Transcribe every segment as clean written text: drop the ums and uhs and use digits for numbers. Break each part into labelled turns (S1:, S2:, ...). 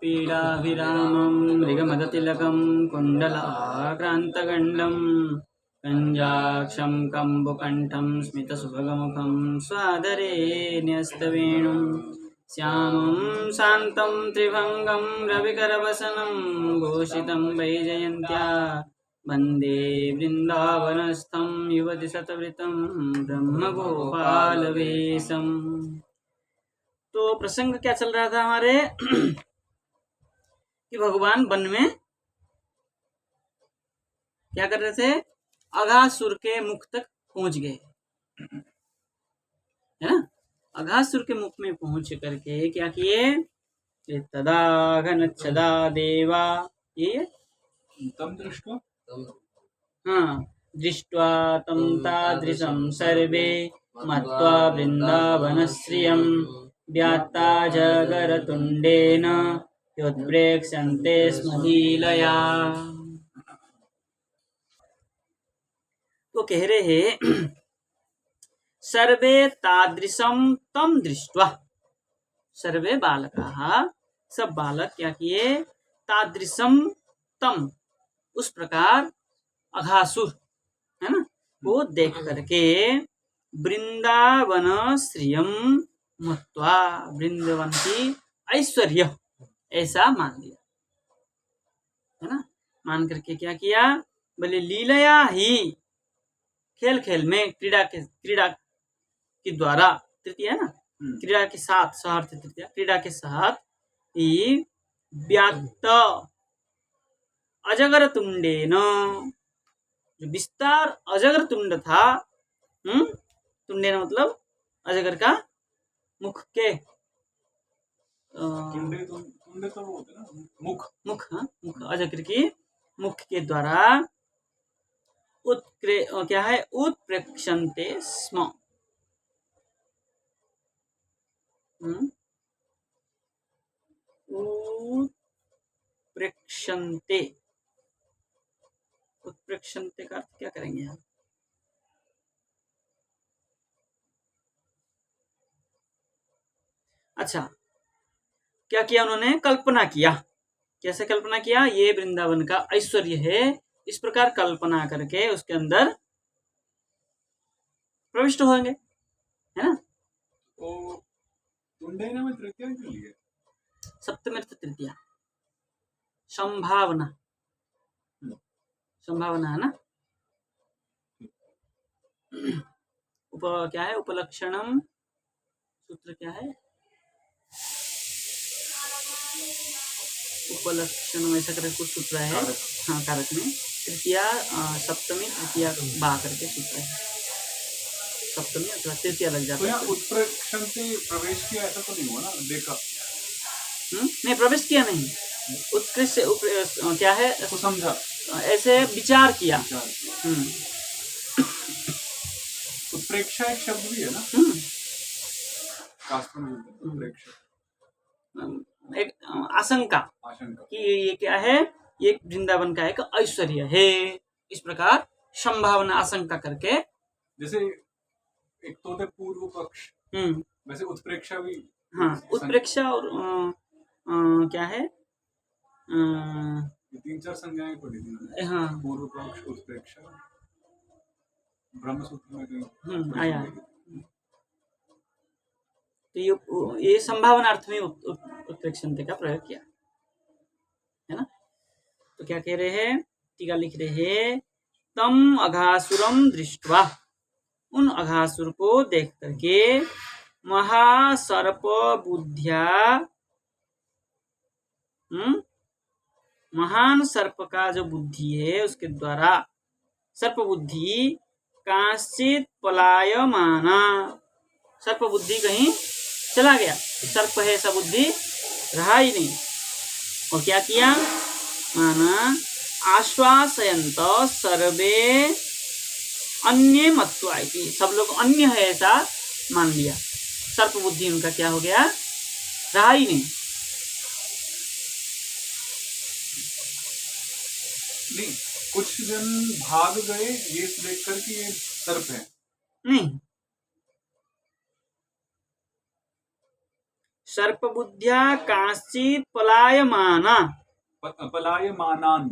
S1: पीडाभिरामं मृगमदतिलकं कुण्डलाक्रान्तगण्डं कञ्जाक्षं कम्बुकण्ठं स्मितसुभगमुखं स्वादरे न्यस्तवेणुं श्यामं शान्तं त्रिभङ्गं रविकरवसनं भूषितं वैजयन्त्या वन्दे वृन्दावनस्थं युवतिशतवृतं ब्रह्मगोपालवेशम्। तो प्रसंग क्या चल रहा था हमारे कि भगवान वन में क्या कर रहे थे, अघासुर के मुख तक पहुंच गए, है ना। अघासुर के मुख में पहुंच करके क्या किए, तदा घनच्छदा देवा, ये
S2: तम दृष्ट्वा,
S1: हाँ, दृष्ट्वा तं तादृशं सर्वे मत्वा वृन्दावनश्रियं व्यात्ता जगरतुण्डेन योत्प्रेक्ष्यन्ते स्म लीलया। तो कह रहे हैं सर्वे तादृशं तं दृष्ट्वा, सर्वे बालकाः, सब बालक क्या किए, तादृशं तम, उस प्रकार अघासुर, है ना, वो देख करके वृंदावन श्रियम मत्वा, वृंदावन की ऐश्वर्य ऐसा मान लिया, है ना। मान करके क्या किया, बोले लीलया ही, खेल खेल में, क्रीड़ा के द्वारा, तृतीय है ना, क्रीड़ा के साथ, सहर्थ तृतीय, क्रीड़ा के साथ ही व्यात्त अजगर तुंडेन, जो विस्तार अजगर तुंड था, तुंडेन मतलब अजगर का मुख के,
S2: तुंडे तो वो होते ना, मुख,
S1: हाँ, मुख, अजगर की मुख के द्वारा क्या है, उत्प्रेक्षन्ते स्म, उत्प्रेक्षन्ते, उत्प्रेक्षन्ते का अर्थ क्या करेंगे हम, अच्छा, क्या किया उन्होंने, कल्पना किया। कैसे कल्पना किया, ये वृंदावन का ऐश्वर्य है, इस प्रकार कल्पना करके उसके अंदर प्रविष्ट होंगे, है ना।
S2: तो तुंडे में तृतीया क्यों लिए,
S1: सप्तमी अर्थ तृतीया, संभावना, संभावना है ना। क्या है, उपलक्षणम, सूत्र क्या है, उपलक्षण ऐसा करके कुछ सूत्र है, हाँ, कारक में तृतीया, सप्तमी तृतीया बा करके सूत्र है, सप्तमी अथवा तृतीया लग जाता है।
S2: तो उत्प्रेक्षण से प्रवेश किया ऐसा तो नहीं हुआ ना, देखा,
S1: नहीं, प्रवेश किया नहीं, उत्कृष्ट क्या है,
S2: तो समझा,
S1: ऐसे विचार किया,
S2: उत्प्रेक्षा एक शब्द भी है ना, शास्त्र में उत्प्रेक्षा,
S1: एक आशंका कि ये क्या है, ये वृंदावन का एक ऐश्वर्य है, इस प्रकार संभावना, आशंका करके,
S2: जैसे एक तो होते पूर्व पक्ष, वैसे उत्प्रेक्षा भी,
S1: हाँ, उत्प्रेक्षा और क्या है,
S2: 3-4 संज्ञाएं पढ़ी थी,
S1: हाँ,
S2: पूर्व पक्ष, उत्प्रेक्षा, ब्रह्मसूत्र में
S1: आया। तो ये संभावना अर्थ में उत्प्रेक्षन्ते का प्रयोग किया, है ना। तो क्या कह रहे हैं, टीका लिख रहे हैं, तम अघासुरम दृष्ट्वा, उन अघासुर को देख करके, महासर्प बुद्धिया, महान सर्प का जो बुद्धि है उसके द्वारा, सर्प बुद्धि कांचित पलायमाना, सर्प बुद्धि कहीं चला गया, सर्प है ऐसा बुद्धि रहा ही नहीं, और क्या किया, माना आश्वासयंत सर्वे अन्य मत्वा इति, सब लोग अन्य है ऐसा मान लिया, सर्प बुद्धि उनका क्या हो गया, रहा ही नहीं।
S2: कुछ जन भाग गए ये देख कर कि ये सर्प है, नहीं,
S1: सर्पबुद्ध्या कांश्चित् पलायमाना
S2: पलायमानान।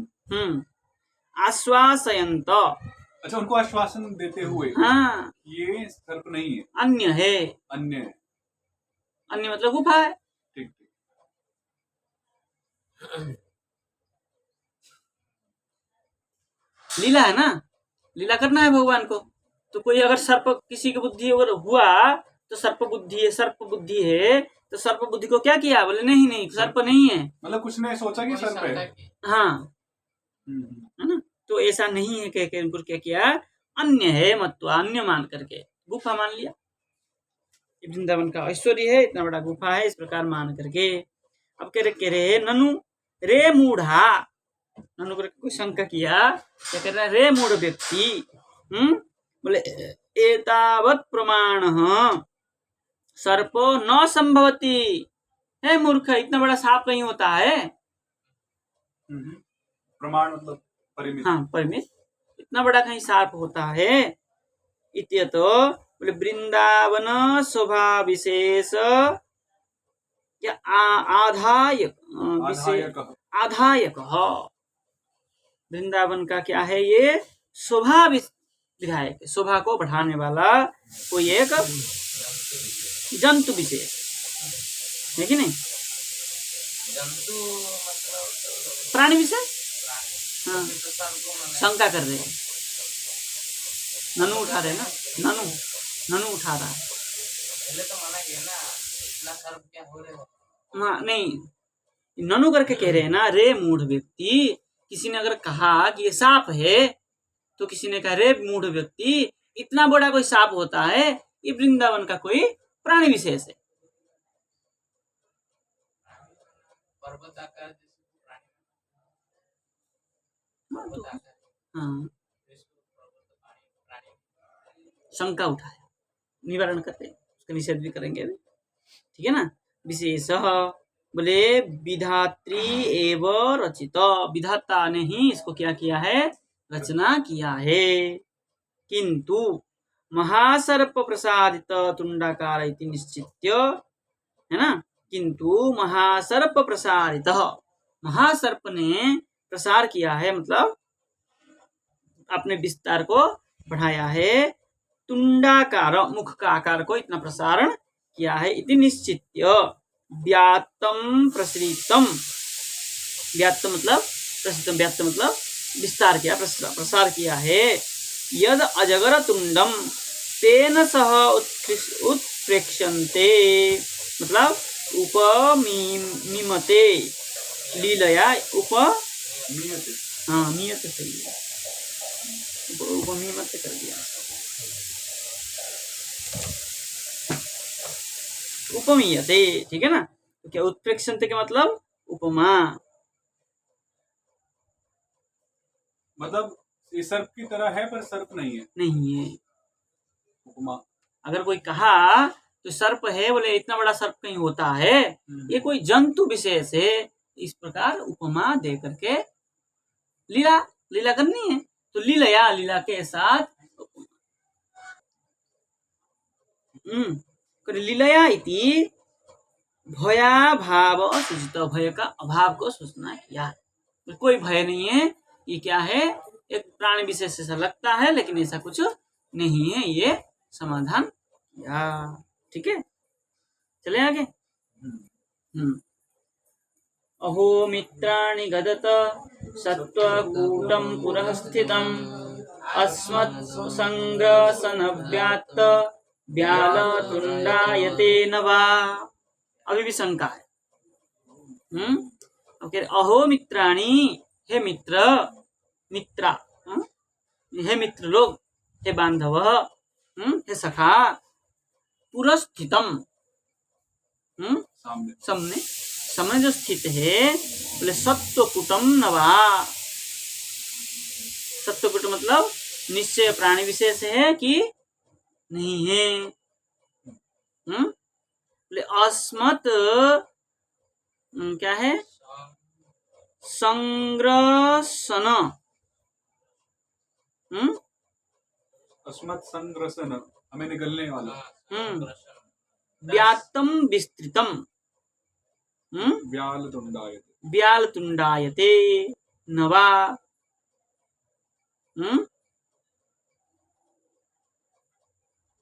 S1: आश्वासयन्त।
S2: अच्छा, उनको आश्वासन देते हुए।
S1: हाँ,
S2: ये सर्प नहीं है,
S1: अन्य है।
S2: अन्य है।
S1: अन्य मतलब गुफा है।
S2: ठीक ठीक।
S1: लीला है ना, लीला करना है भगवान को। तो कोई अगर सर्प किसी की बुद्धि अगर हुआ तो सर्प बुद्धि है तो सर्प बुद्धि को क्या किया? बोले नहीं नहीं, सर्प नहीं है।
S2: मतलब कुछ ने सोचा कि सर्प है।
S1: हाँ, है ना। तो ऐसा नहीं है, कह के उनको क्या किया? अन्य है मत, अन्य मान करके गुफा मान लिया। वृंदावन का ऐश्वर्य है, इतना बड़ा गुफा है, इस प्रकार मान करके। अब कह रहे ननु रे मूढ़ा, ननु करके कोई शंका किया, क्या कह रहा है? रे मूढ़ व्यक्ति, बोले एतावत् प्रमाण सर्पो न संभवती। है मूर्ख, इतना बड़ा सांप नहीं होता है।
S2: प्रमाण मतलब परिमित।
S1: हाँ, परिमित। इतना बड़ा कहीं सांप होता है। इत्यतो बोले वृंदावन शोभा विशेष क्या आधायक वृंदावन का क्या है? ये शोभा विधायक, शोभा को बढ़ाने वाला कोई एक जंतु विशेष है कि नहीं?
S3: जंतु मतलब
S1: प्राणी विशेष। हाँ, शंका कर रहे हैं, ननु उठा रहे ना, ननु उठा रहा है।
S3: पहले तो माना गया ना, इतना सर्प क्या हो रहे हो?
S1: हाँ, नहीं, ननु करके कह रहे हैं ना। रे मूढ़ व्यक्ति, किसी ने अगर कहा कि ये सांप है तो किसी ने कहा रे मूढ़ व्यक्ति, इतना बड़ा कोई सांप होता है? ये वृंदावन का कोई प्राणी विशेष है।
S3: पर्वत आकार जैसे प्राणी।
S1: हाँ, शंका उठाए, निवारण करते हैं, उसका निषेध भी करेंगे अभी, ठीक है ना। विशेष बोले विधात्री एव रचित, विधाता ने ही इसको क्या किया है? रचना किया है। किंतु महासर्प प्रसादित तुंडाकार इति निश्चित्य, है ना। किंतु महासर्प प्रसारित, महासर्प ने प्रसार किया है, मतलब अपने विस्तार को बढ़ाया है। तुंडाकार, मुख का आकार को इतना प्रसारण किया है। इति निश्चित्य व्यात्तम प्रसृतम, व्यात्त मतलब प्रसृतम, व्यात्त मतलब विस्तार किया, प्रसार किया है। यद अजगर तुंडम तेन सह उत्प्रेक्षन्ते, मतलब उपमीमते लीलया, हाँ मीयते सही है, उपमीमते कर दिया, उपमीयते, ठीक है ना। तो क्या उत्प्रेक्षन्ते के मतलब उपमा,
S2: मतलब ये सर्प की तरह है पर सर्प नहीं है।
S1: नहीं है,
S2: उपमा।
S1: अगर कोई कहा तो सर्प है, बोले इतना बड़ा सर्प कहीं होता है? ये कोई जंतु विशेष है। इस प्रकार उपमा दे करके लीला करनी है, तो लीला के साथ लीलया इति भयाभाव सूचित, भय का अभाव को सूचना किया। तो कोई भय नहीं है, ये क्या है? एक प्राणी विशेष ऐसा लगता है लेकिन ऐसा कुछ नहीं है, ये समाधान किया, ठीक है। चले आगे। अहो मित्राणि गदत सत्त्वकूटं पुरः स्थितम् अस्मत्संग्रसनव्यात्त व्यालतुण्डायते न वा। अभी भी शंका है। ओके, अहो मित्राणि, हे मित्र, मित्रा, हे मित्र लोग, हे बांधव, हे सखा, पुरस्थितम, सामने जो स्थित है, बोले सत्वकुटम नवा। सत्वकुट मतलब निश्चय प्राणी विशेष है कि नहीं है? बोले अस्मत् क्या है? संग्रसन,
S2: अस्मत् संग्रसन हमें निगलने वाला।
S1: व्यात्तम विस्तृतम,
S2: व्यालतुण्डायते
S1: व्यालतुण्डायते न वा।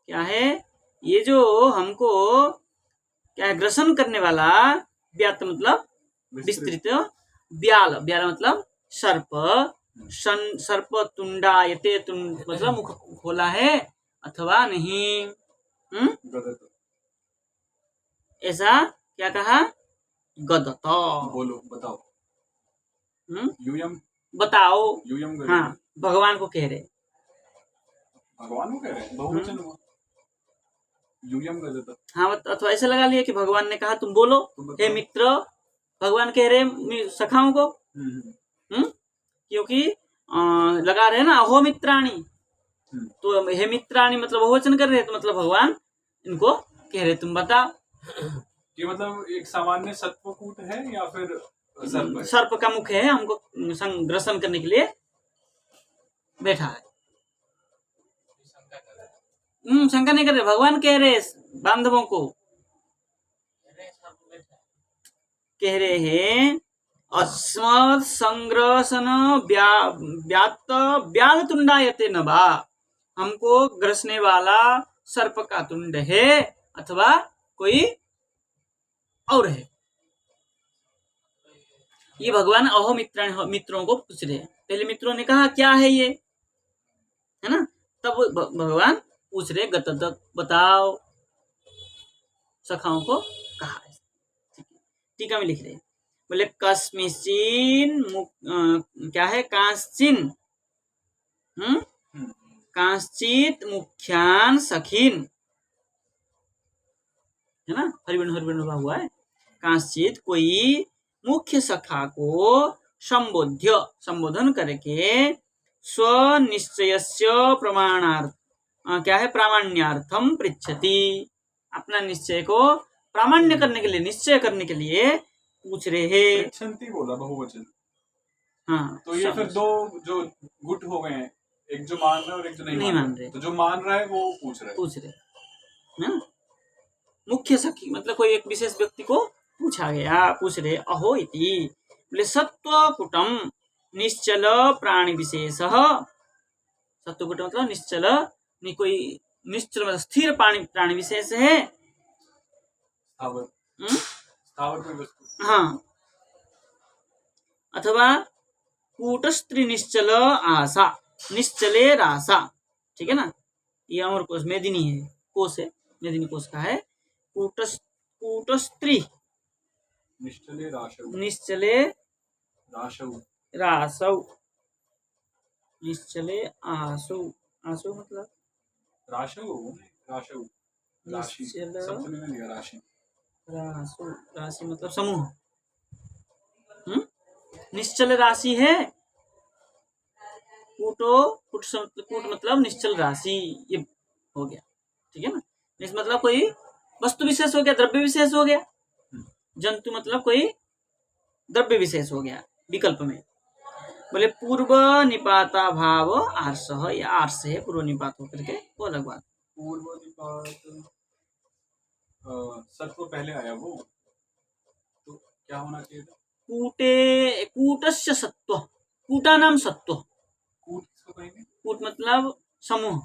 S1: क्या है ये जो हमको क्या है ग्रसन करने वाला व्यात मतलब विस्तृत, व्याल व्याल मतलब सर्प, सर्प तुंडायते तुंड मतलब मुख खोला है अथवा नहीं।
S2: गदत।
S1: ऐसा क्या कहा गदत।
S2: बोलो बताओ। यूयम
S1: बताओ।
S2: यूयम गदत।
S1: हाँ भगवान को कह रहे,
S2: भगवान को कह रहे हैं बहुवचन हुआ यूयम गदत।
S1: हाँ अथवा ऐसा लगा लिया कि भगवान ने कहा तुम बोलो हे मित्र, भगवान कह रहे सखाओं को। क्योंकि लगा रहे ना अहो मित्राणी, तो हे मित्राणी मतलब बहुवचन कर रहे, तो मतलब भगवान इनको कह रहे तुम बताओ।
S2: कि मतलब एक सामान्य सत्वकूट है या फिर सर्प है?
S1: सर्प का मुख है, हमको ग्रसन करने के लिए बैठा है। शंका नहीं कर रहे, भगवान कह रहे बांधवों को, कह रहे हैं अस्मत् संग्रसन व्यात व्याल तुंडायते न वा, हमको ग्रसने वाला सर्प का तुंड है अथवा कोई और है। ये भगवान अहो मित्रों को पूछ रहे हैं। पहले मित्रों ने कहा क्या है ये, है ना, तब भगवान पूछ रहे गत बताओ, सखाओं को कहा है। टीका में लिख रहे बोले कस्मिचिन क्या है कांश्चिन कांश्चित मुख्यान सखीन, है ना, हरिवर्ण हुआ है। कांश्चित कोई मुख्य सखा को संबोधन करके स्वनिश्चयस्य प्रमाणार्थ क्या है प्रामाण्यार्थम पृच्छति, अपना निश्चय को प्रामाण्य करने के लिए, निश्चय करने के लिए पूछ रहे हैं।
S2: पृच्छन्ति बोला बहुवचन।
S1: हाँ
S2: तो ये फिर दो जो गुट हो गए हैं, एक जो मान रहा है और एक जो नहीं मान रहे। तो जो मान रहा है वो पूछ रहे है।
S1: मुख्य सखी मतलब कोई एक विशेष व्यक्ति को पूछा गया, पूछ रहे अहो इति बोले सत्वकुटम निश्चल प्राणी विशेष, सत्वकुट मतलब निश्चल, कोई निश्चल मतलब स्थिर प्राणी विशेष है। हाँ अथवा कूटस्त्री निश्चल आशा, निश्चले राशा, ठीक है ना, ये अमर कोश मेदिनी है, कोश है, मेदिनी कोश का है। कूटस्त्री
S2: निश्चले राशौ,
S1: निश्चले राशौ, निश्चले आशौ, आशौ मतलब
S2: राशौ राशि, सप्तमी में लिया राशि,
S1: राशि मतलब समूह। निश्चल राशि है, कूट मतलब निश्चल राशि, ये हो गया, ठीक है ना। इस मतलब कोई वस्तु विशेष हो गया, द्रव्य विशेष हो गया। जंतु मतलब कोई द्रव्य विशेष हो गया विकल्प में। बोले पूर्व निपाता भाव आर्ष, या आर्ष है पूर्व निपात होकर के, वो अलग बात।
S2: पूर्व निपात सत्व पहले आया, वो तो क्या होना चाहिए था?
S1: कूटस्य सत्व, कूटा नाम सत्व,
S2: कूट किसको कहेंगे?
S1: कूट मतलब समूह।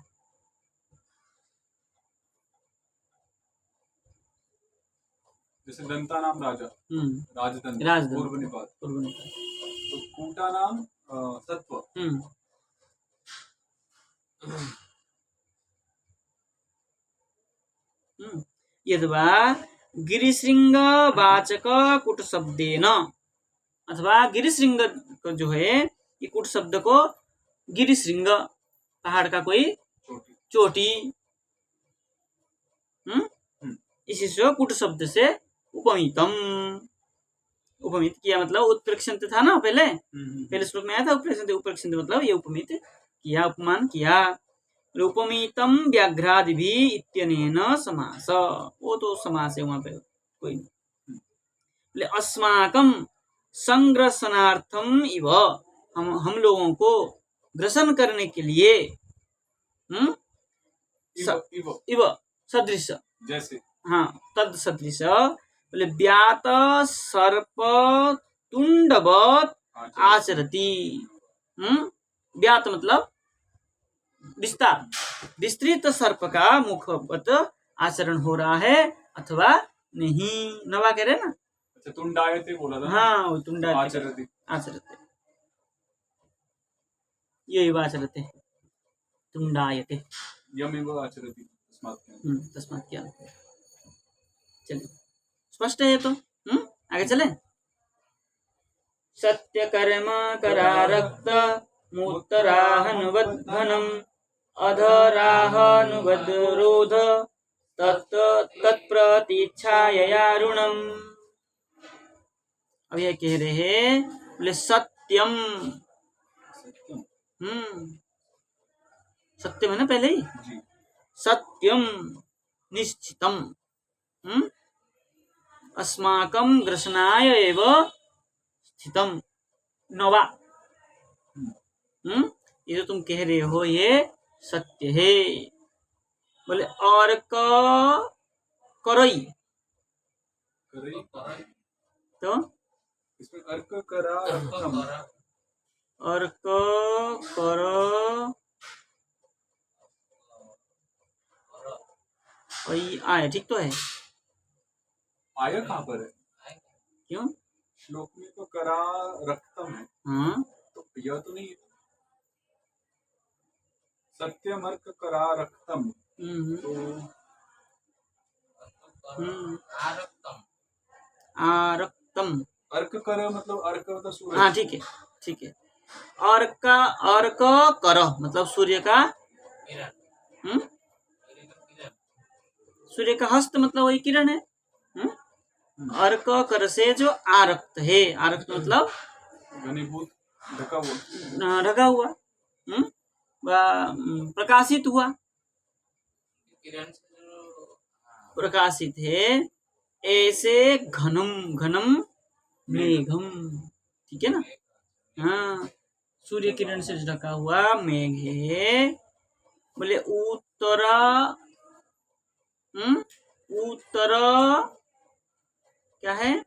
S2: जैसे दंता नाम राजा, राजदंत, पूर्व निपात। तो कूटा नाम सत्व।
S1: यद्वा गिरिशृंग वाचक कुट शब्देन, अथवा गिरिशृंग जो है ये कुट शब्द को गिरिशृंग पहाड़ का कोई चोटी, इसी से कुट शब्द से उपमितम, उपमित किया मतलब उत्प्रेक्षित था ना पहले श्लोक में आया था उपप्रेक्षित मतलब ये उपमित किया, उपमान किया। उपमितम व्याघ्रादिभि इत्यनेन समास, वो तो समास है वहां पे कोई नहीं। अस्माकं संग्रसनार्थम इव, हम लोगों को ग्रसन करने के लिए
S2: इव
S1: इव सदृश,
S2: जैसे,
S1: हाँ तद सदृश बोले व्यात सर्प तुंडवत आचरती। व्यात मतलब विस्तार, विस्तृत सर्प का मुखवत आचरण हो रहा है अथवा नहीं। नवा कह रहे ना।
S2: अच्छा, तुंडायते बोला था।
S1: हाँ, वो तुंडायते
S2: आचरति।
S1: आचरते, यही आचरते, तुंडायते
S2: यमेव आचरति
S1: तस्मात् क्या। चलिए, स्पष्ट है ये तो। आगे चले। सत्य कर्म करारक्त मूत्राहनुवद्घनम् अधराहनुवद्रोध तत्प्रतीक्षाययारुणम्। अब ये कह रहे हैं, बोले सत्यम। सत्यम है ना पहले ही। सत्यम निश्चितम अस्माकं ग्रसनाय एव स्थितम। नवा ये जो तुम कह रहे हो ये सत्य है। बोले और करई तो
S2: इसमें अर्क करा
S1: अर्क कर आया, ठीक तो है।
S2: आया कहाँ पर है?
S1: क्यों?
S2: श्लोक में तो करा रक्तम है।
S1: हाँ,
S2: तो यह तो नहीं है। सत्यम अर्क करा रक्तम। तो
S1: आरक्तम।
S2: अर्क कर मतलब अर्क मतलब सूरज।
S1: हाँ, ठीक है, ठीक है। अर्क कर मतलब सूर्य का सूर्य का हस्त मतलब वही किरण है। अर्क कर से जो आरक्त है, आरक्त मतलब
S2: घनीभूत, ढका हुआ,
S1: ढका हुआ, प्रकाशित हुआ, प्रकाशित है। ऐसे घनम घनम मेघम, ठीक है ना। हाँ, सूर्य किरण से ढका हुआ मेघ है। बोले उत्तरा उत्तर क्या है?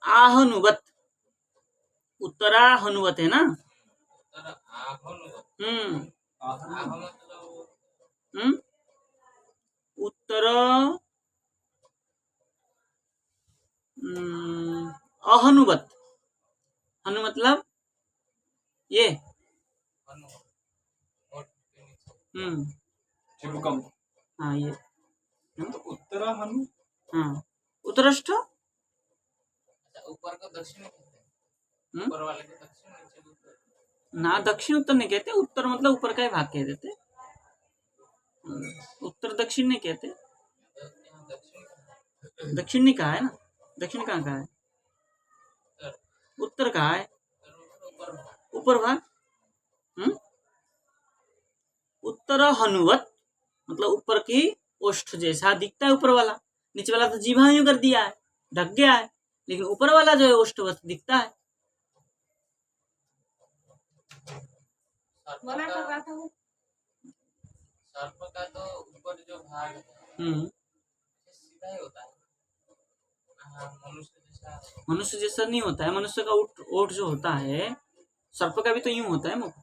S1: आहनुवत, उत्तराहनुवत है ना। उत्तर अहनुवत, हनु मतलब ये
S2: चिबुकम।
S1: हाँ, ये
S2: तो उत्तरा हनु।
S1: हाँ, उत्तरष्ठ
S3: ऊपर को दक्षिण कहते हैं। ऊपर वाले को दक्षिण, नीचे को उत्तर।
S1: ना, दक्षिण उत्तर नहीं कहते। उत्तर मतलब ऊपर का ही भाग कह देते। उत्तर दक्षिण नहीं कहते। दक्षिण नहीं कहा है ना। दक्षिण कहाँ कहा है? उत्तर कहा है, ऊपर भाग। उत्तर हनुवत मतलब ऊपर की ओष्ठ जैसा दिखता है ऊपर वाला। नीचे वाला तो जीभा यूं कर दिया है, ढक गया है, लेकिन ऊपर वाला जो है ओष्ठवत दिखता है।
S3: सर्प का तो ऊपर जो भाग है सीधा ही होता है।
S1: मनुष्य जैसा नहीं होता है। मनुष्य का ओठ जो होता है, सर्प का भी तो यूं होता है मुख।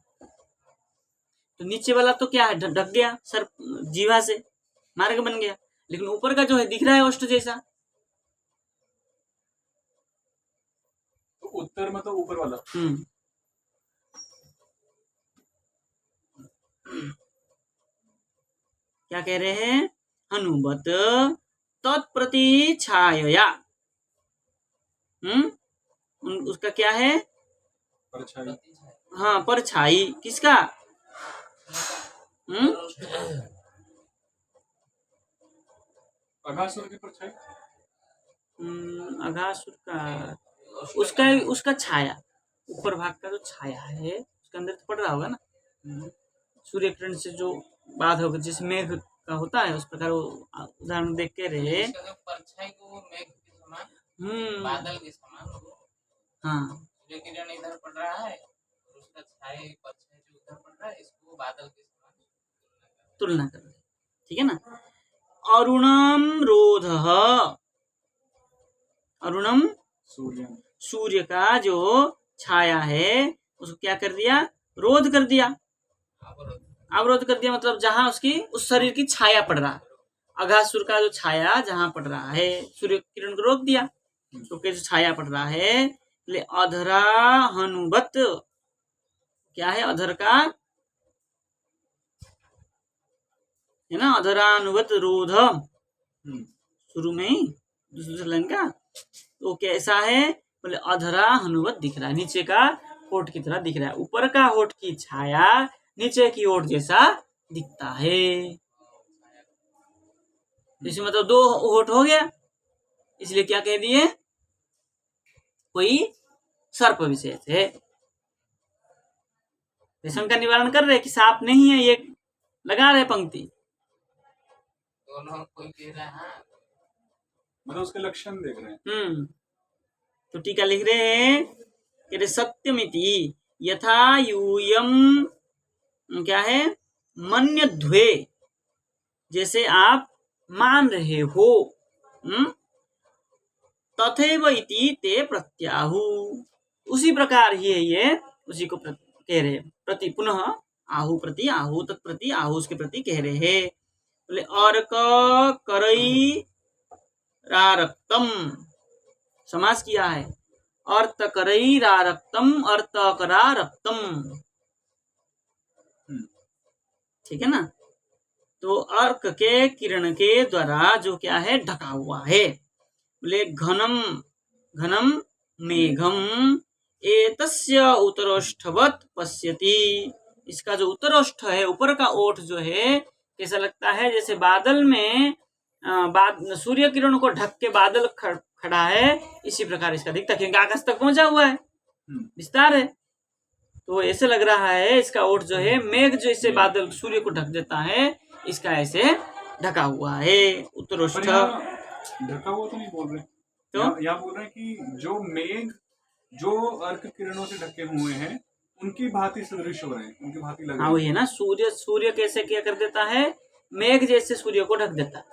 S1: तो नीचे वाला तो क्या है, ढक गया सर्प जीवा से, मार्ग बन गया, लेकिन ऊपर का जो है दिख रहा है ओष्ठ जैसा।
S2: तो उत्तर मतलब ऊपर वाला।
S1: क्या कह रहे हैं? हनुवत तत्प्रति छाया। उसका क्या है?
S2: परछाई।
S1: हाँ, परछाई किसका?
S2: अघासुर की परछाई।
S1: अघासुर का उसका छाया, ऊपर भाग का जो छाया है उसके अंदर तो पड़ रहा होगा ना। सूर्य किरण से जो बात होगा, जिस मेघ का होता है उस प्रकार वो उदाहरण देख के रहे।
S3: परछाई को वो मेघ के समान, बादल के समान।
S1: हाँ,
S3: सूर्य किरण इधर पड़ रहा है और उसका छाया परछाई जो उधर पड़ रहा है, इसको बादल के समान
S1: तुलना कर, ठीक है ना। अरुणम रोधः, अरुणम
S2: सूर्य
S1: सूर्य का जो छाया है उसको क्या कर दिया, रोध कर दिया, अवरोध कर दिया, मतलब जहां उसकी उस शरीर की छाया पड़ रहा, अघासुर का जो छाया जहां पड़ रहा है सूर्य किरण को रोक दिया, तो जो छाया पड़ रहा है ले अधरा हनुवत, क्या है अधर का है ना, अधरानुवत रोध शुरू में ही दूसरे लाइन का, तो कैसा है बोले अधरा हनुवत दिख रहा है, नीचे का होठ की तरह दिख रहा है, ऊपर का होठ की छाया नीचे की ओर जैसा दिखता है, इसमें मतलब दो होठ हो गया, इसलिए क्या कह दिए, कोई सर्प विशेष है। शंका निवारण कर रहे कि सांप नहीं है, ये लगा रहे पंक्ति,
S3: दोनों कोई कह रहा है
S2: मतलब उसके लक्षण देख रहे हैं।
S1: तो टीका लिख रहे हैं कि सत्यमिति यथा यूयम क्या है मन्यध्वे, जैसे आप मान रहे हो, तथैव इति ते प्रत्याहु, उसी प्रकार ही है ये, उसी को कह रहे हैं, प्रति पुनः आहु प्रति आहु तत्प्रति आहु उसके प्रति कह रहे हैं। बोले अर्क करई रारक्तम, समास किया है, अर्त करई रारक्तम अर्त करा रक्तम, ठीक है ना। तो अर्क के किरण के द्वारा जो क्या है ढका हुआ है, बोले घनम घनम मेघम एतस्य उत्तरोष्ठवत पश्यति, इसका जो उत्तरोष्ठ है ऊपर का ओठ जो है कैसा लगता है, जैसे बादल में सूर्य किरणों को ढक के बादल खड़ा है, इसी प्रकार इसका दिखता है, क्योंकि आकाश तक पहुंचा हुआ है, विस्तार है, तो ऐसे लग रहा है इसका ओठ जो है मेघ जो इसे बादल सूर्य को ढक देता है, इसका ऐसे ढका हुआ है उत्तरोष्ठ।
S2: ढका हुआ तो नहीं बोल रहे, तो यहाँ बोल रहे हैं कि जो मेघ जो अर्क किरणों से ढके हुए हैं उनकी भांति सदृश हो रहे हैं, उनकी भांति लग रहे हैं।
S1: हाँ वही है ना, सूर्य कैसे क्या कर देता है, मेघ जैसे सूर्य को ढक देता है,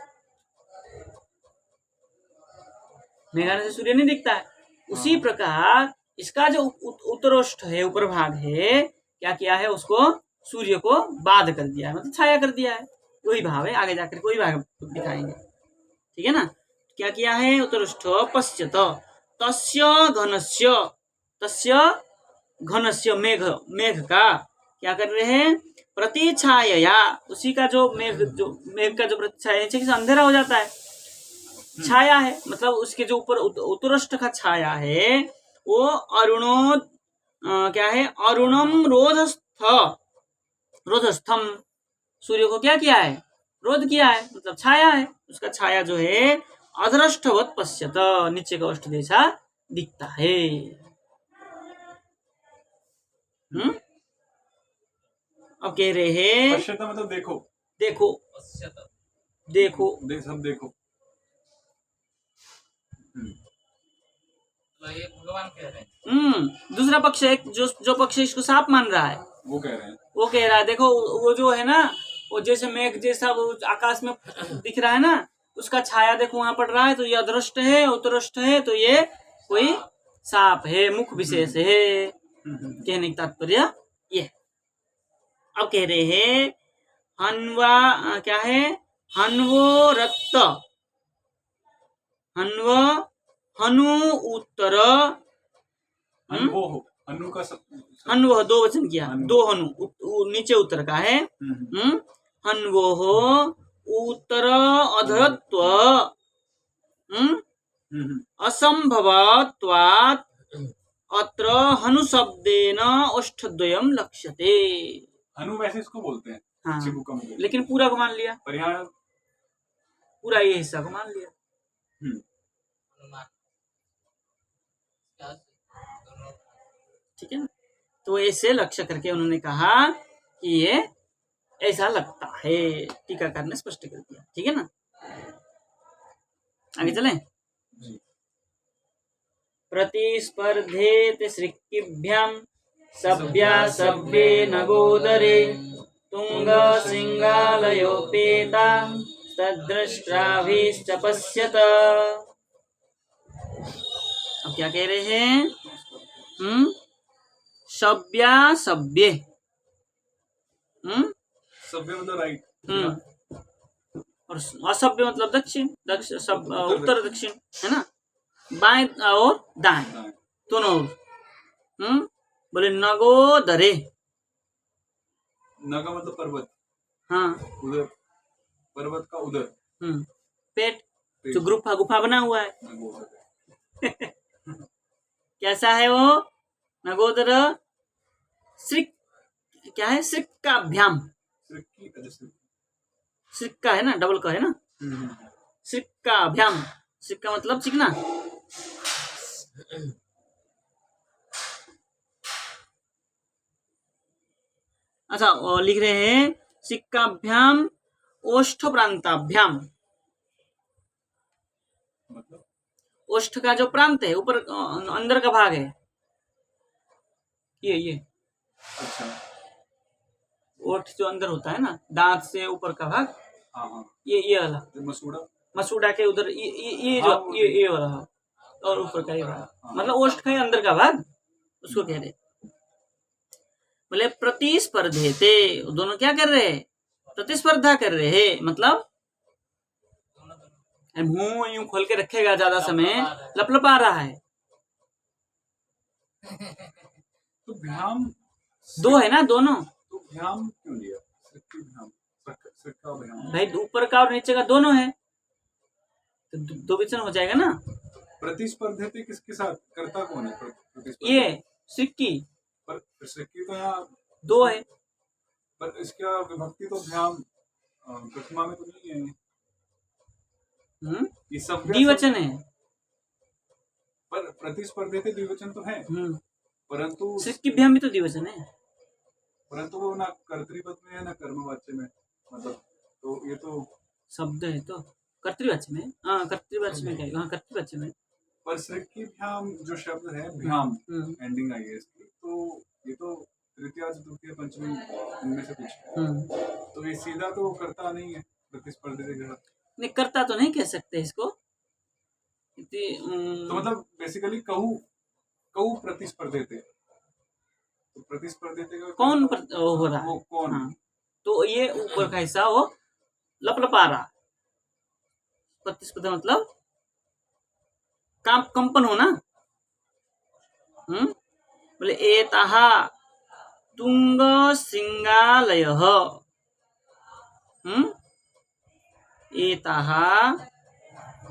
S1: मेघाने से सूर्य नहीं दिखता है, उसी प्रकार इसका जो उत्तरोष्ठ है ऊपर भाग है, क्या किया है उसको सूर्य को बाध कर दिया है, मतलब छाया कर दिया है, वही भाव है, आगे जाकर कोई भाग दिखाएंगे, ठीक है ना। क्या किया है उत्तरोष्ठ पश्यत तस्य घनस्य मेघ का क्या कर रहे हैं प्रतिछाया, उसी का जो मेघ का जो प्रतिछाया नीचे से अंधेरा हो जाता है, छाया है, मतलब उसके जो ऊपर उत्तरोष्ठ का छाया है वो क्या है अरुणम रोधस्थम, सूर्य को क्या किया है रोध किया है, मतलब छाया है, उसका छाया जो है अधरष्टवत पश्यत, नीचे का अष्ट जैसा दिखता है। अब कह रहे हैं
S2: पश्यत मतलब देखो,
S1: देखो
S2: सब देखो,
S3: तो ये भगवान कह रहे हैं।
S1: दूसरा पक्ष एक जो पक्ष इसको सांप मान रहा है
S2: वो कह रहे हैं,
S1: वो कह रहा है देखो वो जो है ना, वो जैसे मेघ जैसा वो आकाश में दिख रहा है ना, उसका छाया देखो वहां पड़ रहा है, तो ये अदृष्ट है उत्तरष्ट है, तो ये कोई सांप है, मुख विशेष है, कहने का तात्पर्य ये। अब कह रहे हैं हन्वा क्या है हन्वो रक्त हनु उत्तर हन्वो दो वचन किया, दो हनु नीचे उत्तर का है, हन्वो उत्तर अधरत्व असंभवत्वात् अत्र हनु शब्देन ओष्ठद्वयम् लक्ष्यते।
S2: हनु वैसे इसको बोलते हैं,
S1: हाँ, लेकिन पूरा को मान लिया, पूरा ये हिस्सा को मान लिया, ठीक है ना। तो ऐसे लक्ष्य करके उन्होंने कहा कि ये ऐसा लगता है, टीकाकार ने स्पष्ट कर दिया, ठीक है ना। आगे चलें। प्रतिस्पर्धेत सृक्किभ्याम सभ्या सभ्ये नगोदरे तुंग सिंगालयोपेता तद्दृष्ट्राभिश्च पश्यत। क्या कह रहे हैं? सभ्या सभ्य।
S2: सभ्य मतलब राइट।
S1: और असभ्य मतलब दक्षिण, उत्तर दक्षिण, है ना, बाएं और दाएं दोनों ओर। बोले नगोदरे।
S2: नगा मतलब पर्वत,
S1: हाँ,
S2: उधर पर्वत का उधर।
S1: पेट जो गुफा बना हुआ है। कैसा है वो? नगोदर श्रिक, क्या है? श्रिक्काभ्याम। श्रिक्का है ना, डबल का है ना, श्रिक्काभ्याम। श्रिक्का मतलब चिकना। अच्छा, और लिख रहे हैं श्रिक्काभ्याम ओष्ठ प्रांताभ्याम। ओष्ठ का जो प्रांत है, ऊपर अंदर का भाग है, ये
S2: अच्छा,
S1: ओठ जो अंदर होता है ना, दांत से ऊपर का भाग, ये वाला मसूड़ा के उधर, ये जो ये वाला, और ऊपर का ये भाग, मतलब ओष्ठ का अंदर का भाग, उसको कह रहे। बोले प्रतिस्पर्धे थे, दोनों क्या कर रहे हैं? प्रतिस्पर्धा कर रहे हैं। मतलब मुंह यूं खोल के रखेगा ज्यादा समय, लपलपा रहा है।
S2: तो भ्याम
S1: दो है ना, दोनों।
S2: तो भ्याम क्यों लिया?
S1: भाई ऊपर का और नीचे का दोनों है, तो दो वचन हो जाएगा ना।
S2: प्रतिस्पर्धे थे किसके साथ? कर्ता कौन है?
S1: ये सिक्की,
S2: पर सिक्की तो यहाँ
S1: दो है,
S2: पर इसका विभक्ति तो भ्याम प्रथमा में तो नहीं है। ये सब
S1: द्विवचन है।
S2: पर प्रतिस्पर्धे थे द्विवचन तो है, परंतु
S1: सिक्कीभ्याम भी तो द्विवचन है,
S2: परंतु वो ना कर्तृपद में है ना कर्मवाच्य में, मतलब तो ये तो
S1: शब्द है तो कर्तृवाच्य में। हाँ, कर्तृवाच्य में क्या? हाँ, कर्तृवाच्य में।
S2: पर सिक्कीभ्याम जो शब्द है, भ्याम एंडिंग आई है इसकी, तो ये तो तृतीया चतुर्थी पंचमी इनमें से कुछ, तो ये सीधा तो करता नहीं है प्रतिस्पर्धी के साथ। नहीं,
S1: करता तो नहीं कह सकते इसको।
S2: तो मतलब बेसिकली कहू प्रतिस्पर्धी थे, तो प्रतिस्पर्धी थे
S1: कौन हो रहा है?
S2: वो कौन?
S1: हाँ, तो ये ऊपर का हिस्सा वो लपलपा रहा। प्रतिस्पर्धा मतलब कंपन होना। बोले एताहा तुंग श्रृंगालयः। एताहा,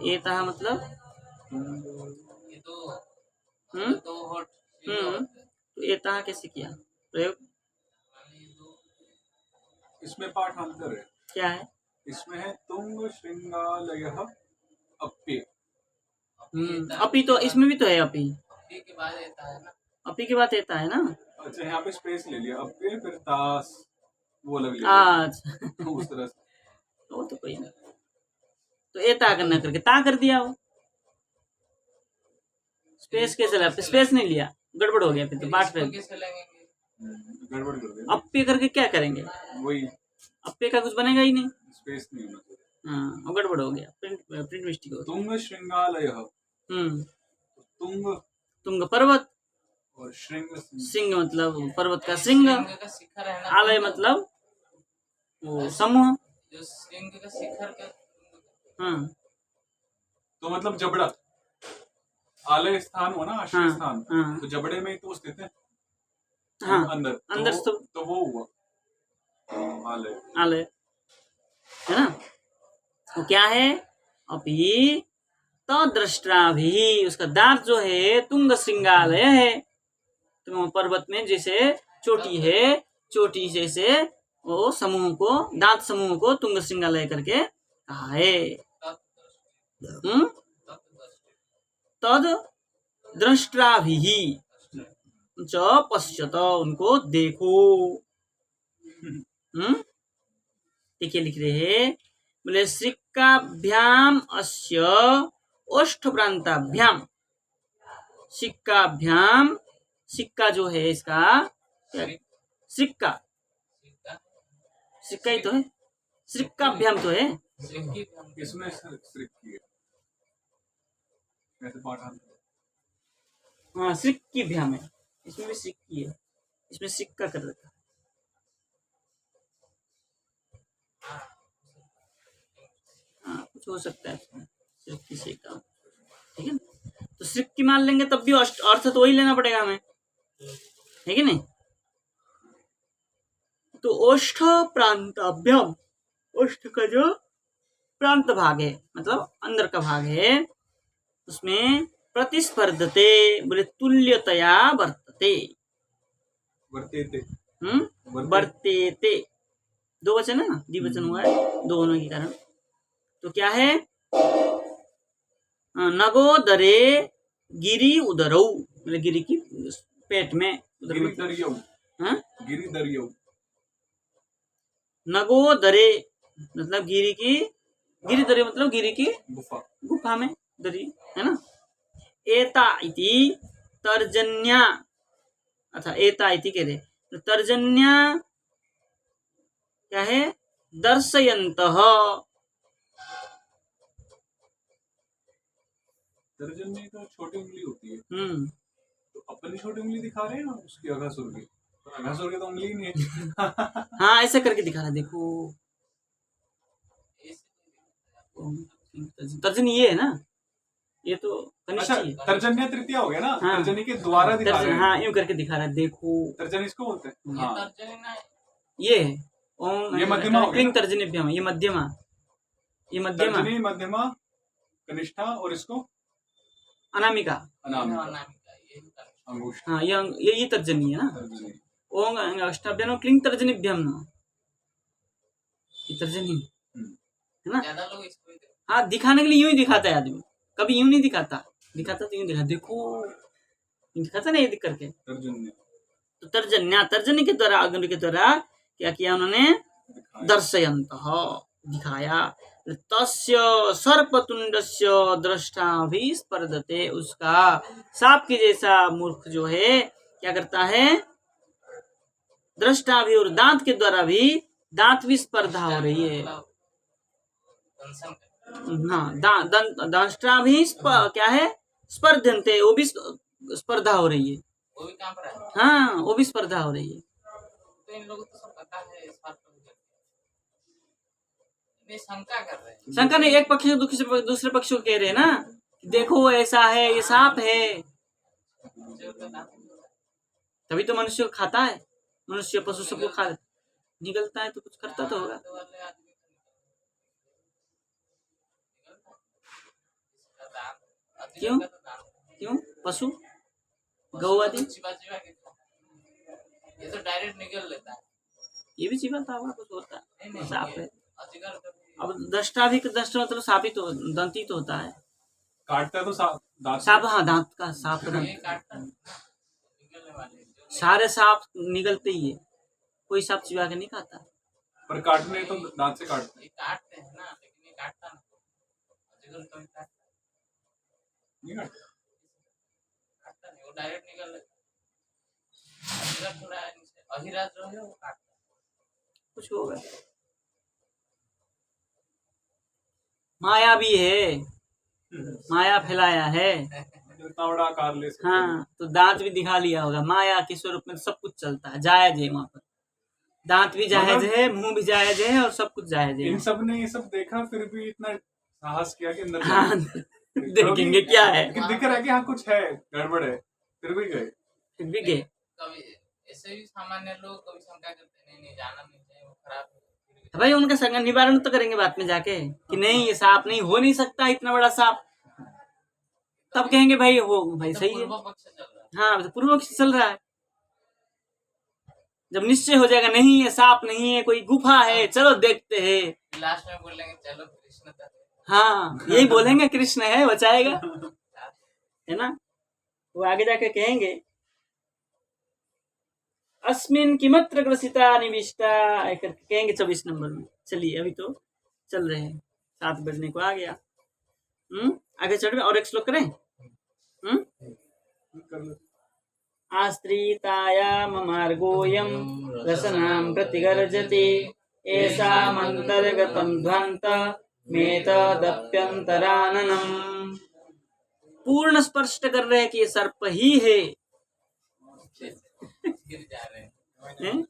S1: एताहा मतलब
S3: ये तो होठ।
S1: तो एताहा कैसे किया प्रयोग?
S2: इसमें पाठांतर है।
S1: क्या है?
S2: इसमें है तुंग श्रृंगालयः अप्पे।
S1: अपी तो इसमें भी तो है, अपी
S3: के बाद रहता है ना,
S1: अपी के बाद रहता है ना।
S2: अच्छा, यहाँ पे स्पेस ले लिया, अप्पे फिर तास वो लग लिया।
S1: अच्छा,
S2: उस तरह से
S1: वो तो कोई नहीं, तो एता करना करके ता कर दिया। वो स्पेस कैसे लगा? स्पेस नहीं लिया, गड़बड़ हो गया फिर तो पाठ पे
S2: गड़बड़ कर दिया।
S1: अप्पे करके क्या करेंगे?
S2: वही
S1: अप्पे का कुछ बनेगा ही नहीं।
S2: स्पेस नहीं होना चाहिए।
S1: हाँ, वो गड़बड़ हो गया, प्रिंट मिस्टेक हो गई।
S2: तुंग श्रृंगालयः, तुंग
S1: तुंग पर्वत,
S2: और श्रृंग
S1: सिंह मतलब पर्वत का श्रृंग,
S3: का शिखर है ना,
S1: आलय मतलब वो समूह,
S3: जो सिंह का शिखर का।
S2: तो मतलब जबड़ा आलय स्थान हुआ ना, आश्रय स्थान, तो जबड़े में तो स्थित है। अंदर
S1: अंदर
S2: तो वो हुआ आलय,
S1: आलय है ना। वो क्या है? अपि तद्रष्टा भी, उसका दांत जो है तुंग श्रृंगालय है। तुम पर्वत में जैसे चोटी है, चोटी जैसे वो समूह को, दांत समूह को तुंग श्रृंगालय करके कहा है। तद द्रष्टा भी च पश्यत, उनको देखो। देखिए लिख रहे हैं, बोले सिक्काभ्याम अस्य ओष्ठ प्रांताभ्याम। सिक्काभ्याम, सिक्का जो है इसका, सिक्का सिक्का ही तो है, सिक्काभ्याम तो है।
S2: इसमें सिक्की है, ऐसे पाठांतर
S1: हाँ सिक्किभ्याम है, इसमें भी सिक्की है, इसमें सिक्का कर रखा है। हाँ कुछ हो सकता है इसमें, सिक्की से काम, ठीक है ना। तो सिक्की मान लेंगे तब भी अर्थ तो वही लेना पड़ेगा हमें, है कि नहीं। तो ओष्ठ प्रांताभ्याम, ओष्ठ का जो प्रांत भाग है मतलब अंदर का भाग है, उसमें प्रतिस्पर्धते बोले तुल्यतया वर्तते,
S2: वर्तेते
S1: वर्तेते, दो वचन है ना, द्विवचन हुआ है दोनों के कारण। तो क्या है, नगोदरे गिरी उदरौ, मतलब गिरी की पेट में, हाँ
S2: गिरिदर्यौ,
S1: नगोदरे मतलब गिरी की, गिरिदरे मतलब गिरी की
S2: गुफा,
S1: गुफा में दरी है ना। एता इति तर्जन्या, अच्छा एता इति कह रहे, तो तर्जन्या क्या है, दर्शयन्तः,
S2: तर्जनी तो छोटी उंगली होती है, तो अपनी छोटी उंगली दिखा रहे हैं ना उसकी अघासुर की, पर अघासुर की तो उंगली ही नहीं है।
S1: हाँ ऐसे करके दिखा रहा, देखो तर्जनी ये है ना, ये तो
S2: अच्छा
S1: कनिष्ठी है।
S2: तर्जन्य तृतीया हो गया ना,
S1: हाँ।
S2: तर्जनी के द्वारा दिखा रहे हैं,
S1: हाँ यूं करके दिखा रहा है, देखो
S2: तर्जनी इसको बोलते हैं। हाँ
S3: तर्जनी ना
S1: ये है ओम,
S2: ये मध्यमा हो गया
S1: क्लिंग
S2: ना?
S1: तर्जनीभ्याम, ये मध्यमा, ये मध्यमा
S2: तर्जनी मध्यमा कनिष्ठा और इसको
S1: अनामिका,
S2: अनामिका
S3: अनामिका, ये
S2: अंगुष्ठ
S1: हाँ ये तर्जनी है ना।
S2: तर्जनी।
S1: ओम अष्टाभ्याम क्लिंग तर्जनीभ्याम ना, ये तर्जनी है ना।
S3: ज्यादा लोग इसको ही देखते
S1: हाँ दिखाने के लिए यूं ही दिखाता है आदमी, कभी यूं नहीं दिखाता, दिखाता तो यूं दिखा, देखो यूं दिखाता ना ये दिख करके।
S2: तर्जन्य
S1: तो तर्जन्या, तर्जनी के द्वारा, अग्नि के द्वारा क्या किया उन्होंने, दर्शयन्तः दिखाया। तस्य सर्पतुंडस्य दृष्टा भी स्पर्धते, उसका सांप के जैसा मूर्ख जो है क्या करता है, दृष्टा भी और दांत के द्वारा भी, दांत भी स्पर्धा हो रही है।
S3: दंशन करते
S1: हाँ दंष्टा भी क्या है, स्पर्धन्ते, वो भी स्पर्धा हो रही है।
S3: वो भी काम पर है।
S1: हाँ वो भी स्पर्धा हो रही है।
S3: तो इन लोगों को सब पता है इस बात को, ये शंका कर रहे हैं।
S1: शंका नहीं, एक पक्ष से दूसरे पक्ष को कह रहे हैं ना, देखो ऐसा है, ये सांप है,
S3: जो तो ना-
S1: तभी तो मनुष्य को खाता है, मनुष्य पशु सबको खा निकलता है, तो कुछ करता तो होगा।
S3: तो वाले आदमी इसका दाम, अति
S1: क्यों?
S3: का तो दाम
S1: क्यों, पशु गौ आदि
S3: चिपा चिपा के, ये तो डायरेक्ट निकल लेता है।
S1: ये भी चिबाता होगा, कुछ होता है,
S3: नहीं
S1: सांप है।
S3: अजगर तो
S1: अब दृष्टा भी, दृष्टा मतलब सांप ही तो, दंती तो होता है
S2: काटता है तो दांत
S1: सांप, हाँ दांत का सांप का
S3: ये काटता है, निकलने वाले जो
S1: सारे सांप निकलते ही है, कोई सांप चिबा के नहीं खाता।
S2: पर काटने तो दांत से काटते
S3: ये काटते हैं ना, लेकिन ये काटता ना, अजगर कभी काटता
S2: नहीं काटते।
S3: काटता नहीं, वो डायरेक्ट निकल लेता है। अजगर थोड़ा अहिराज जो है वो काटता है।
S1: कुछ होगा, माया भी है, माया फैलाया है।
S2: इतना बड़ा आकार ले सकते हैं।
S1: हाँ तो दांत भी दिखा लिया होगा, माया के स्वरूप में सब कुछ चलता है, जायज है वहां पर, दांत भी जायज
S2: मतलब-
S1: है, मुंह भी जायज है, और सब कुछ जायज है।
S2: इन सब ने ये सब देखा फिर भी इतना साहस किया कि अंदर
S1: हाँ देखेंगे क्या है,
S2: कि दिख रहा है कि हाँ कुछ है, गड़बड़ है, फिर भी गए।
S1: फिर भी गए।
S3: कभी ऐसे भी सामान्य लोग कभी शंका करते नहीं, नहीं जाना नहीं चाहिए, वो खराब है।
S1: तो भाई उनका संग निवारण तो करेंगे बाद में जाके कि नहीं ये सांप नहीं हो नहीं सकता, इतना बड़ा सांप, तब कहेंगे भाई हो भाई
S3: तो
S1: सही है।
S3: पूर्व पक्ष चल रहा है।
S1: हाँ तो पूर्व पक्ष चल रहा है, जब निश्चय हो जाएगा नहीं ये सांप नहीं है, कोई गुफा है, चलो देखते हैं,
S3: लास्ट में बोलेंगे चलो कृष्ण तक।
S1: हाँ यही बोलेंगे कृष्ण है बचाएगा, है ना। वो आगे जाके कहेंगे अस्मिन किमत्र ग्रसिता निविष्टा, करके कहेंगे 24 नंबर में। चलिए अभी तो चल रहे हैं, 7 बजने को आ गया। आगे चढ़ में और एक श्लोक करें। आस्त्रीताया ममार्गोऽयं रसनां प्रतिगर्जति, येषामन्तर्गतं ध्वन्त मेतदप्यन्तराननम्। पूर्ण स्पष्ट कर रहे हैं कि ये सर्प ही है।
S3: गिर जा रहे हैं।
S1: हैं?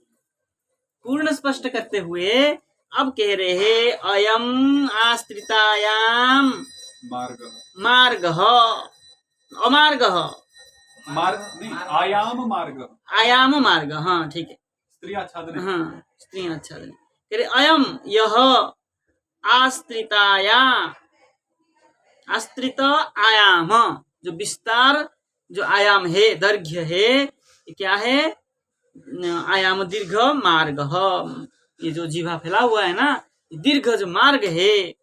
S1: पूर्ण स्पष्ट करते हुए अब कह रहे हैं अयम आश्रितायाम
S2: मार्ग
S1: मार्गः अमार्गः
S2: मार्ग नहीं, आयाम मार्ग
S1: आयाम मार्ग। हाँ ठीक है।
S2: स्त्री आच्छादन है।
S1: हाँ स्त्री आच्छादन कह रहे अयम यह आश्रिताया आश्रित आयाम जो विस्तार जो आयाम है दैर्घ्य है ये क्या है आयाम दीर्घ मार्ग। ये जो जीवा फैला हुआ है ना दीर्घ जो मार्ग है।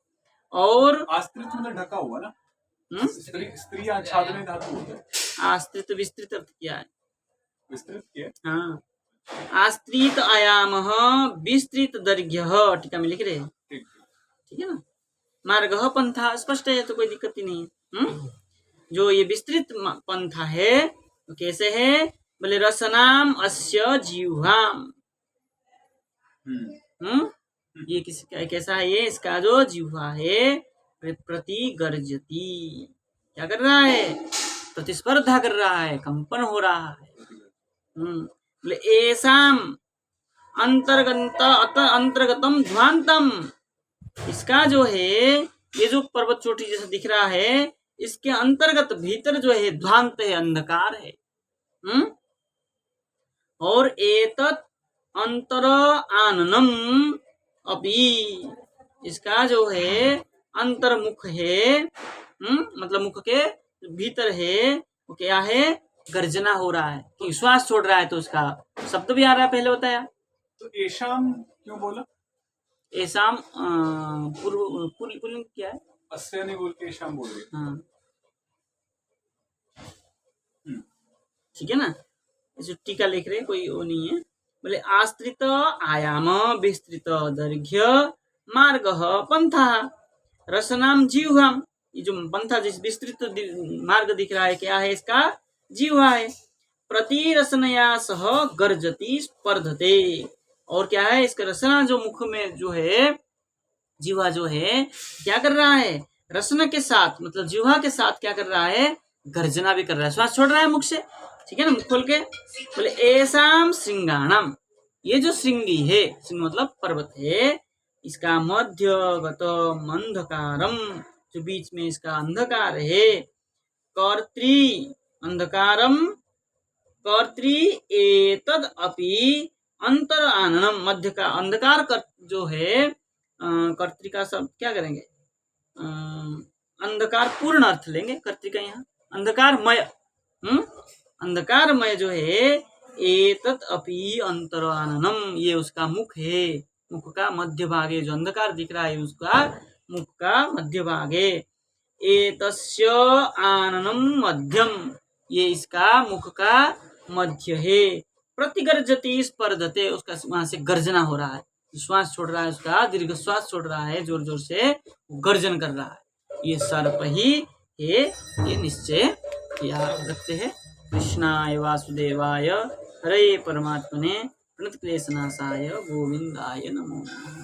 S1: और
S2: आश्रित मतलब ढका हुआ ना। स्त्री स्त्री आच्छादन धातु होता है।
S1: आश्रित विस्तृत अर्थ किया है।
S2: विस्तृत किया।
S1: हाँ आश्रित आयाम विस्तृत दैर्घ्य टीका में लिख रहे हैं।
S2: ठीक
S1: ठीक है ना। मार्ग पंथा स्पष्ट है तो कोई दिक्कत ही नहीं है। जो ये विस्तृत पंथा है तो कैसे है बोले रसनाम अस्य जिह्वाम। ये किसी कैसा है ये इसका जो जिह्वा है प्रति गर्जती क्या कर रहा है प्रतिस्पर्धा कर रहा है कंपन हो रहा है। बोले ऐसाम अंतर्गतम ध्वांतम इसका जो है ये जो पर्वत चोटी जैसा दिख रहा है इसके अंतर्गत भीतर जो है ध्वांत है अंधकार है। और एतत् अंतर आननम अपि इसका जो है अंतर्मुख है मतलब मुख के भीतर है वो क्या है गर्जना हो रहा है कि श्वास छोड़ रहा है तो उसका शब्द भी आ रहा है पहले बताया।
S2: तो ऐशाम क्यों बोला?
S1: ऐसाम पुल्लिंग क्या है?
S2: अस्य नहीं बोल के ऐशाम बोल रहे।
S1: हाँ ठीक है ना। जो टीका लिख रहे कोई वो नहीं है। बोले आश्रित आयाम विस्तृत दैर्घ्य मार्ग पंथा रसनाम जिह्वाम। ये जो पंथा जिस विस्तृत मार्ग दिख रहा है क्या है इसका जिह्वा है। प्रति रसनया सह गर्जती स्पर्धते और क्या है इसका रसना जो मुख में जो है जिह्वा जो है क्या कर रहा है रसना के साथ मतलब जिह्वा के साथ क्या कर रहा है गर्जना भी कर रहा है श्वास छोड़ रहा है मुख से। ठीक है ना मुख खोल के। बोले ऐसाम श्रृंगाणम ये जो श्रृंगी है श्रृंग मतलब पर्वत है इसका मध्यगत अंधकारम जो बीच में इसका अंधकार है कर्त्री अंधकारम कर्त्री एतद अपि अंतर आननम मध्य का अंधकार कर जो है कर्त्री का सब क्या करेंगे अंधकार पूर्ण अर्थ लेंगे कर्त्री का यहाँ अंधकारमय अंधकारमय जो है एतत् अपि अंतर आननम ये उसका मुख है। मुख का मध्य भाग है जो अंधकार दिख रहा है उसका मुख का मध्य भाग है। एतस्य आननम मध्यम ये इसका मुख का मध्य है। प्रतिगर्जति स्पर्धते उसका वहां से गर्जना हो रहा है श्वास छोड़ रहा है उसका दीर्घ श्वास छोड़ रहा है जोर जोर से गर्जन कर रहा है ये सर्प ही है ये निश्चय याद रखते हैं। कृष्णाय वासुदेवाय हरे परमात्मने प्रणतक्लेशनाशाय गोविंदाय नमो नमः।